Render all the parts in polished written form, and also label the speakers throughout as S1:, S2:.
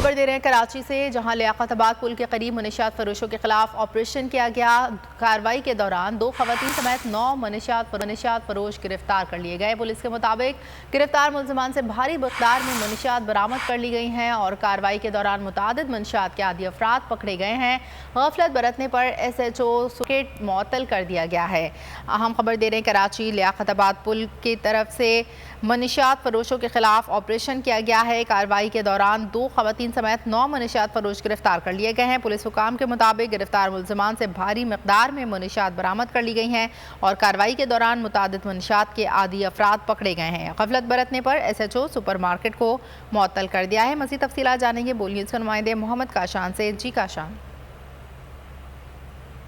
S1: खबर दे रहे हैं कराची से, जहां लियाकताबाद पुल के करीब मनशियात फरोशों के खिलाफ ऑपरेशन किया गया। कार्रवाई के दौरान 2 खवातीन समेत 9 मनशियात फरोश गिरफ्तार कर लिए गए। पुलिस के मुताबिक गिरफ्तार मुलजमान से भारी मकदार में मनशियात बरामद कर ली गई हैं और कार्रवाई के दौरान मुतादिद मनशियात के आदी अफराद पकड़े गए हैं। गफलत बरतने पर SHO सुकेट मुअत्तल कर दिया गया है। अहम खबर दे रहे हैं कराची लियाकताबाद पुल की तरफ से मनशियात फरोशों के खिलाफ ऑपरेशन किया गया है। कार्रवाई के दौरान 2 खवातीन समेत 9 मनशियात फरोश गिरफ्तार कर लिए गए हैं। पुलिस हुकाम के मुताबिक गिरफ्तार मुलजमान से भारी मकदार में मनशियात बरामद कर ली गई हैं और कार्रवाई के दौरान मुतादिद मनशियात के आदी अफराद पकड़े गए हैं। गफलत बरतने पर SHO सुपर मार्केट को मुअत्तल कर दिया है। मज़ीद तफसीलात जानेंगे बोल न्यूज़ के नुमाइंदे मोहम्मद काशान से। जी काशान।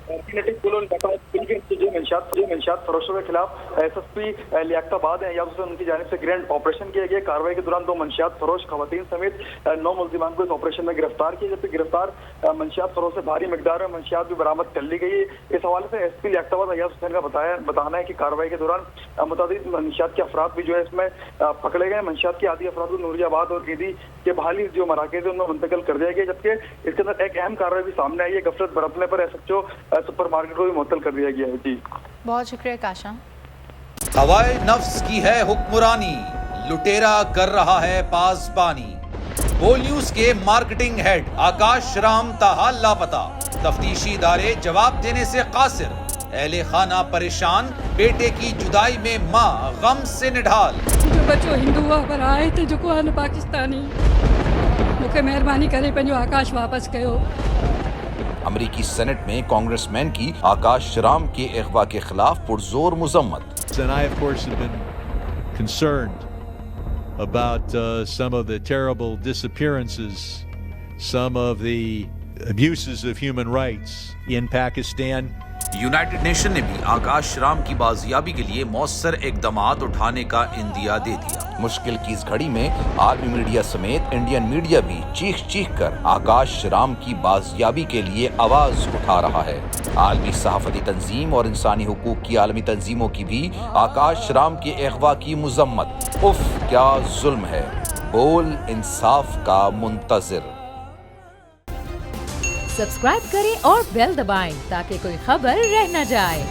S2: जो मंशियात फरोशों के खिलाफ SSP लियाकताबाद है या उनकी जानिब से ग्रैंड ऑपरेशन किया गया। कार्रवाई के दौरान 2 मंशियात फरोश खवातीन समेत 9 मुलजिमान को इस ऑपरेशन में गिरफ्तार किया, जबकि गिरफ्तार मंशियात फरोश से भारी मकदार में मंशियात भी बरामद कर ली गई। इस हवाले से SP लियाकताबाद अय्याज हुसैन का बताना है कि कार्रवाई के दौरान मुतादिद मंशियात के अफराद भी जो है इसमें पकड़े गए। मंशियात के आदि अफराद को नूरियाबाद और कीदी के बहाली जो मराकज़ है उनमें मुंतकिल कर दिया गया, जबकि इसके अंदर एक अहम कार्रवाई भी सामने आई है। गफलत बरतने पर SHO सुपर मार्केट को भी मुअत्तल कर दिया गया है। जी
S1: बहुत शुक्रिया काशान।
S3: हवाए नफ्स की है हुक्मरानी, लुटेरा कर रहा है पासबानी। बोल न्यूज के मार्केटिंग हेड आकाश राम ताहा लापता, तफ्तीशी इदारे जवाब देने से कासिर। अहले खाना परेशान, बेटे की जुदाई में माँ गम से निढाल।
S4: जो बच्चो हिंदू पर आए थे जो को पाकिस्तानी, मुझे मेहरबानी करे पंहिंजो आकाश वापस कयो।
S3: अमरीकी सेनेट में कांग्रेसमैन की आकाश राम के अगवा के खिलाफ पुरजोर मुजम्मत।
S5: And I, of course, have been concerned about some of the terrible disappearances, some of the abuses of human rights in Pakistan.
S3: United nation ने भी आकाश राम की बाजियाबी के लिए मौसर इकदामात उठाने का इंदिया दे दिया। मुश्किल की इस घड़ी में आर्मी मीडिया समेत इंडियन मीडिया भी चीख कर आकाश राम की बाजियाबी के लिए आवाज उठा रहा है। आलमी सहाफती तंजीम और इंसानी हुकूक की आलमी तंजीमों की भी आकाश राम के अगवा की मुजम्मत। उफ क्या जुल्म है, बोल इंसाफ का मुंतजिर।
S6: सब्सक्राइब करें और बेल दबाएं ताकि कोई खबर रह न जाए।